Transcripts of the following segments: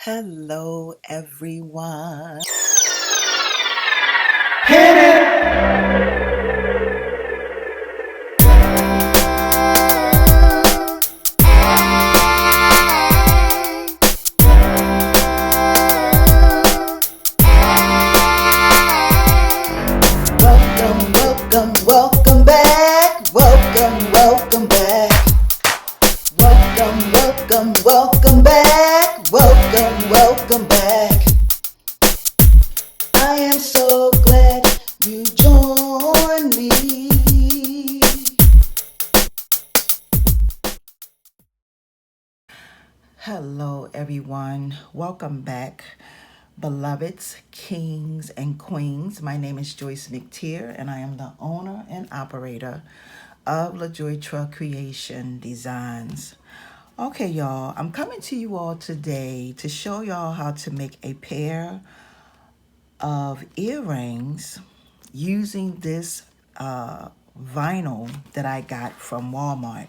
Hello, everyone. Welcome back. Welcome back. Welcome back. Welcome back. I am so glad you joined me. Hello, everyone. Welcome back, beloveds, kings, and queens. My name is Joyce McTeer, and I am the owner and operator of LaJoy Truck Creation Designs. Okay, y'all, I'm coming to you all today to show y'all how to make a pair of earrings using this vinyl that I got from Walmart.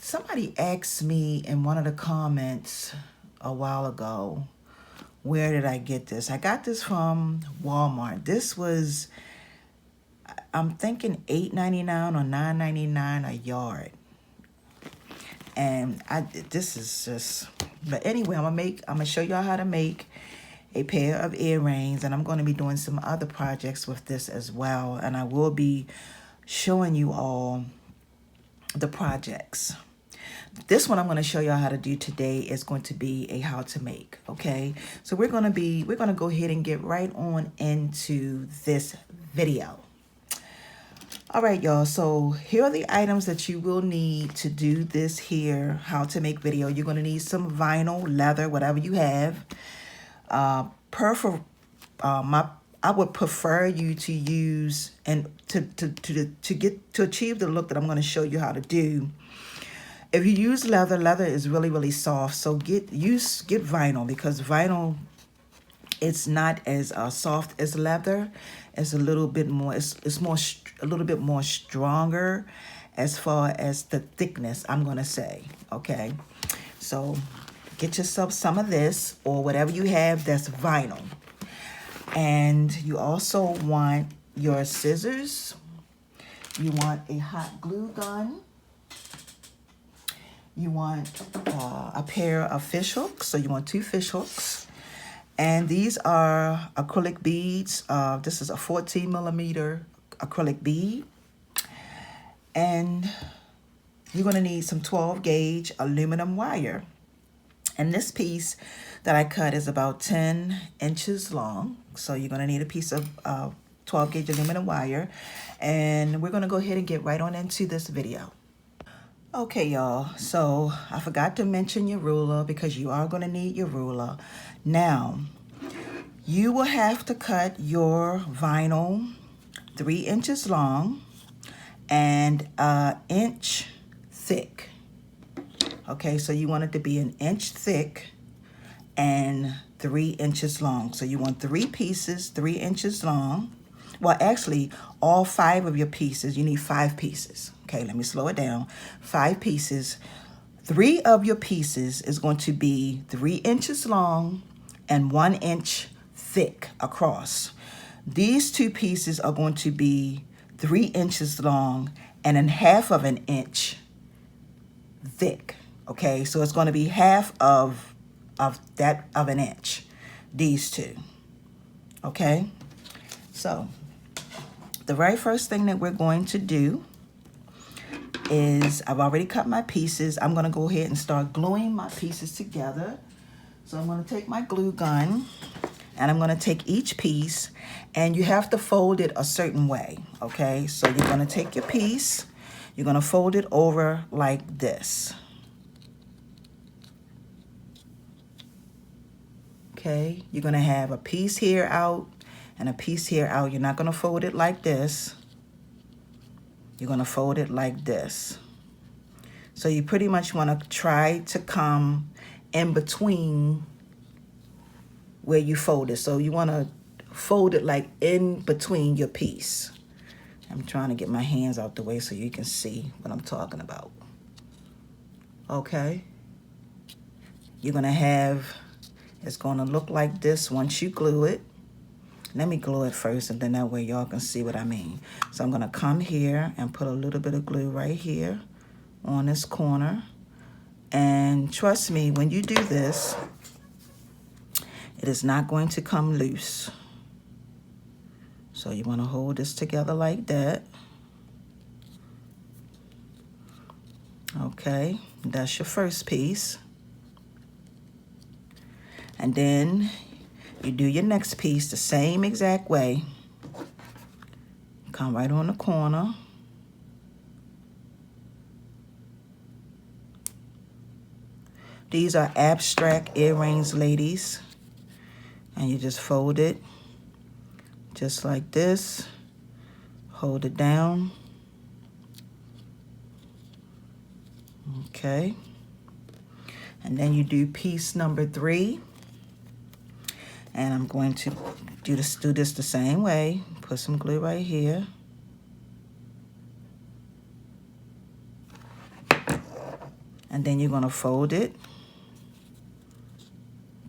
Somebody asked me in one of the comments a while ago, where did I get this? I got this from Walmart. This was, I'm thinking $8.99 or $9.99 a yard. And this is just, but anyway, I'm gonna show y'all how to make a pair of earrings, and I'm going to be doing some other projects with this as well, and I will be showing you all the projects. This one I'm going to show y'all how to do today is going to be a how to make. Okay, so we're going to go ahead and get right on into this video. All right, y'all, so here are the items that you will need to do this here how to make video. You're going to need some vinyl, leather, whatever you have. I would prefer you to use, and to achieve the look that I'm going to show you how to do. If you use leather is really soft. So get vinyl, because vinyl, it's not as soft as leather. It's a little bit more. It's a little bit more stronger as far as the thickness, I'm gonna say. Okay, so get yourself some of this or whatever you have that's vinyl. And you also want your scissors. You want a hot glue gun. You want a pair of fish hooks. So you want 2 fish hooks. And these are acrylic beads. This is a 14 millimeter acrylic bead. And you're going to need some 12 gauge aluminum wire. And this piece that I cut is about 10 inches long. So you're going to need a piece of 12 gauge aluminum wire. And we're going to go ahead and get right on into this video. Okay, y'all, so I forgot to mention your ruler, because you are going to need your ruler. Now, you will have to cut your vinyl 3 inches long and an inch thick. Okay, so you want it to be an inch thick and 3 inches long. So you want 3 pieces, 3 inches long. Well, actually, all 5 of your pieces, you need 5 pieces. Okay, let me slow it down. 5 pieces. 3 of your pieces is going to be 3 inches long and 1 inch thick across. These 2 pieces are going to be 3 inches long and then half of an inch thick. Okay, so it's going to be half of an inch, these 2. Okay, so the very first thing that we're going to do is, I've already cut my pieces. I'm going to go ahead and start gluing my pieces together. So I'm going to take my glue gun and I'm going to take each piece, and you have to fold it a certain way. Okay, so you're going to take your piece, you're going to fold it over like this. Okay, you're going to have a piece here out and a piece here out. You're not going to fold it like this. You're going to fold it like this. So you pretty much want to try to come in between where you fold it. So you want to fold it like in between your piece. I'm trying to get my hands out the way so you can see what I'm talking about. Okay. You're going to have It's going to look like this once you glue it. Let me glue it first, and then that way y'all can see what I mean. So I'm going to come here and put a little bit of glue right here on this corner. And trust me, when you do this, it is not going to come loose. So you want to hold this together like that. Okay, that's your first piece. And then you do your next piece the same exact way. Come right on the corner. These are abstract earrings, ladies. And you just fold it just like this. Hold it down. Okay. And then you do piece number 3. And I'm going to do this the same way. Put some glue right here. And then you're going to fold it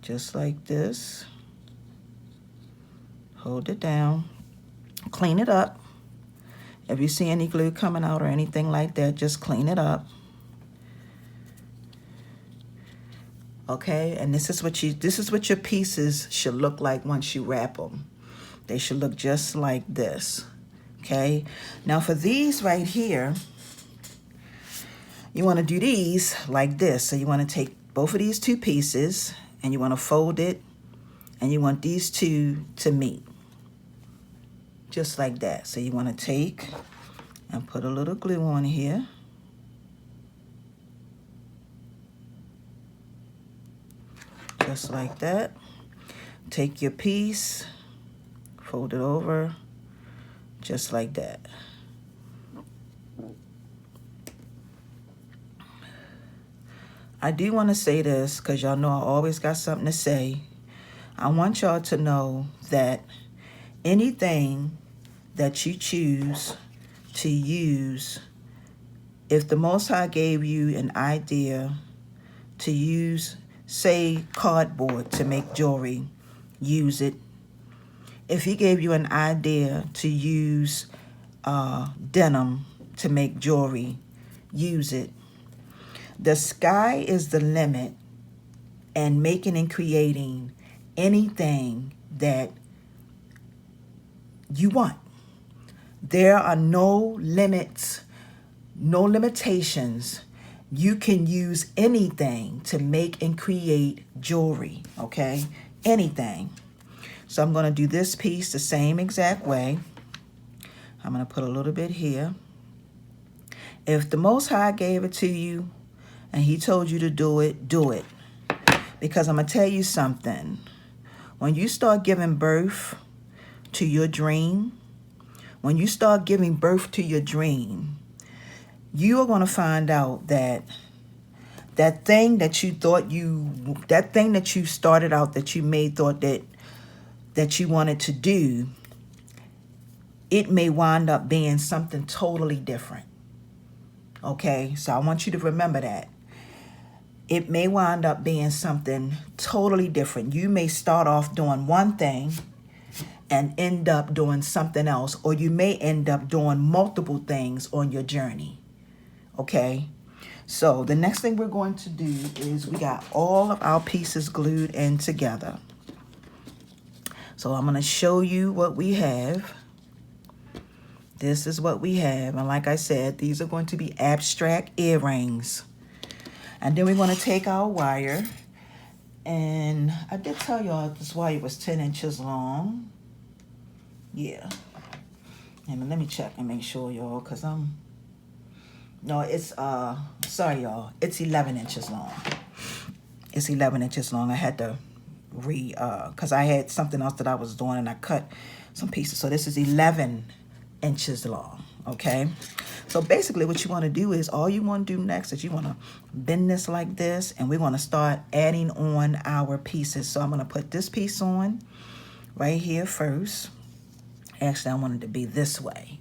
just like this. Hold it down. Clean it up. If you see any glue coming out or anything like that, just clean it up. Okay, and this is what your pieces should look like once you wrap them. They should look just like this. Okay, now for these right here, you want to do these like this. So you want to take both of these 2 pieces and you want to fold it, and you want these 2 to meet. Just like that. So you want to take and put a little glue on here. Just like that. Take your piece, fold it over, just like that. I do want to say this because y'all know I always got something to say. I want y'all to know that anything that you choose to use, if the Most High gave you an idea to use, say, cardboard to make jewelry, use it. If he gave you an idea to use denim to make jewelry, use it. The sky is the limit, and making and creating anything that you want. There are no limits, no limitations. You can use anything to make and create jewelry, okay? Anything. So I'm going to do this piece the same exact way. I'm going to put a little bit here. If the Most High gave it to you and he told you to do it, do it. Because I'm going to tell you something. When you start giving birth to your dream, when you start giving birth to your dream, you are going to find out that that thing that you started out, that you may thought that you wanted to do, it may wind up being something totally different. Okay, so I want you to remember that. It may wind up being something totally different. You may start off doing one thing and end up doing something else, or you may end up doing multiple things on your journey. Okay, so the next thing we're going to do is we got all of our pieces glued in together. So I'm going to show you what we have. This is what we have. And like I said, these are going to be abstract earrings. And then we're going to take our wire. And I did tell y'all this wire was 10 inches long. Yeah. And let me check and make sure, y'all, because no, it's, sorry, y'all. It's 11 inches long. It's 11 inches long. I had to because I had something else that I was doing and I cut some pieces. So this is 11 inches long, okay? So basically what you want to do is, all you want to do next is you want to bend this like this, and we're going to start adding on our pieces. So I'm going to put this piece on right here first. Actually, I want it to be this way.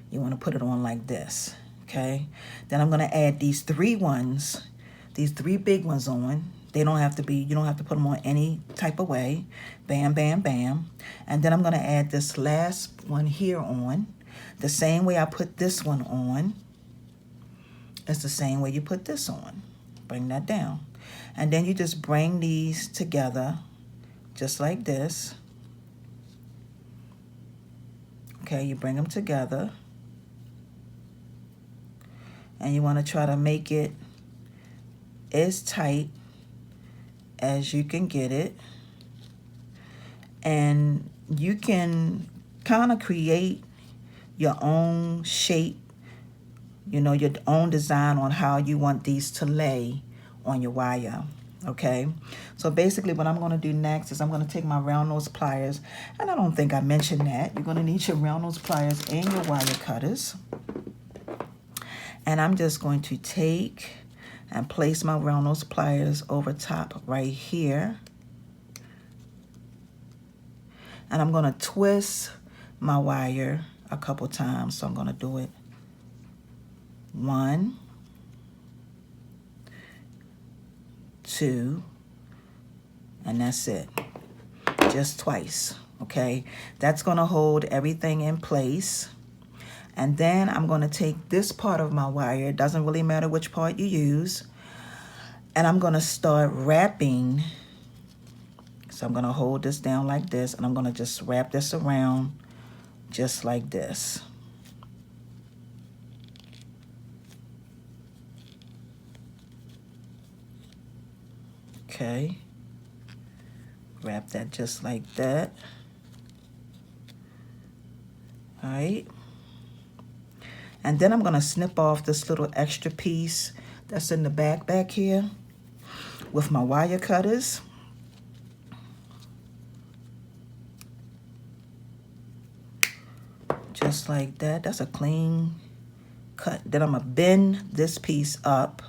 You want to put it on like this, okay? Then I'm going to add these 3 ones, these 3 big ones on They don't have to be, you don't have to put them on any type of way. Bam, bam, bam. And then I'm going to add this last one here on. The same way I put this one on, it's the same way you put this on. Bring that down. And then you just bring these together just like this. Okay, you bring them together. And you want to try to make it as tight as you can get it. And you can kind of create your own shape, you know, your own design on how you want these to lay on your wire. Okay, so basically what I'm going to do next is I'm going to take my round nose pliers, and I don't think I mentioned that. You're going to need your round nose pliers and your wire cutters. And I'm just going to take and place my round nose pliers over top right here. And I'm going to twist my wire a couple times. So I'm going to do it 1, 2, and that's it. Just twice, okay? That's going to hold everything in place. And then I'm going to take this part of my wire, it doesn't really matter which part you use, and I'm going to start wrapping. So I'm going to hold this down like this, and I'm going to just wrap this around just like this. Okay. Wrap that just like that. All right. And then I'm going to snip off this little extra piece that's in the back here with my wire cutters. Just like that. That's a clean cut. Then I'm going to bend this piece up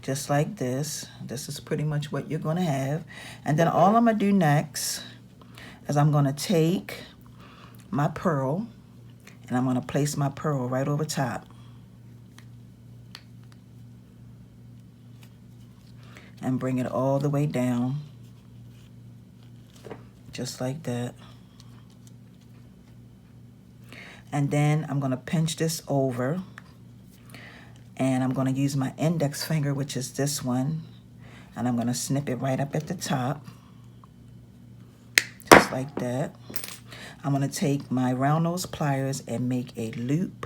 just like this. This is pretty much what you're going to have. And then all I'm going to do next is I'm going to take my pearl, and I'm going to place my pearl right over top. And bring it all the way down. Just like that. And then I'm going to pinch this over. And I'm going to use my index finger, which is this one. And I'm going to snip it right up at the top. Just like that. I'm going to take my round nose pliers and make a loop.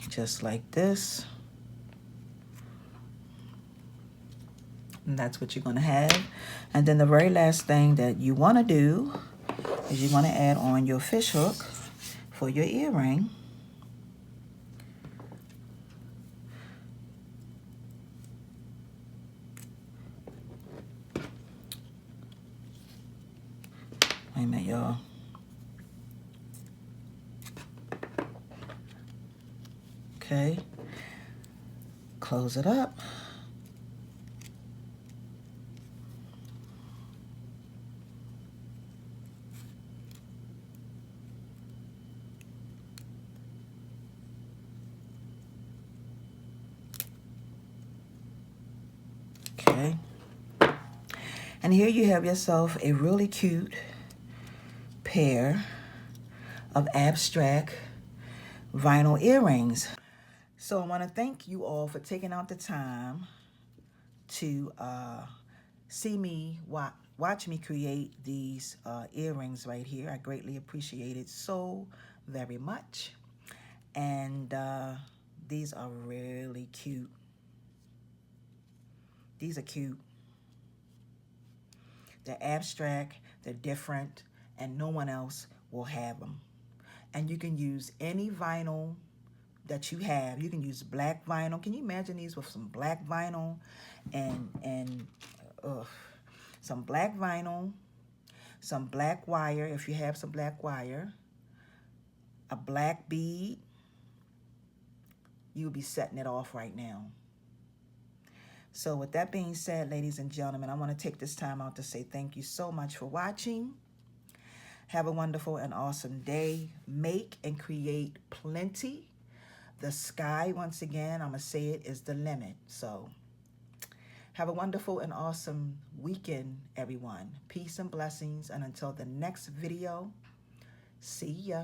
Just like this. And that's what you're going to have. And then the very last thing that you want to do is you want to add on your fish hook for your earring. Wait a minute, y'all. Okay. Close it up. Okay. And here you have yourself a really cute pair of abstract vinyl earrings. So I want to thank you all for taking out the time to see me, watch me create these earrings right here. I greatly appreciate it so very much. And these are really cute. These are cute. They're abstract, they're different, and no one else will have them. And you can use any vinyl that you have. You can use black vinyl. Can you imagine these with some black vinyl and some black vinyl, some black wire, if you have some black wire, a black bead? You'll be setting it off right now. So with that being said, ladies and gentlemen, I want to take this time out to say thank you so much for watching. Have a wonderful and awesome day. Make and create plenty. The sky, once again, I'm going to say it, is the limit. So have a wonderful and awesome weekend, everyone. Peace and blessings. And until the next video, see ya.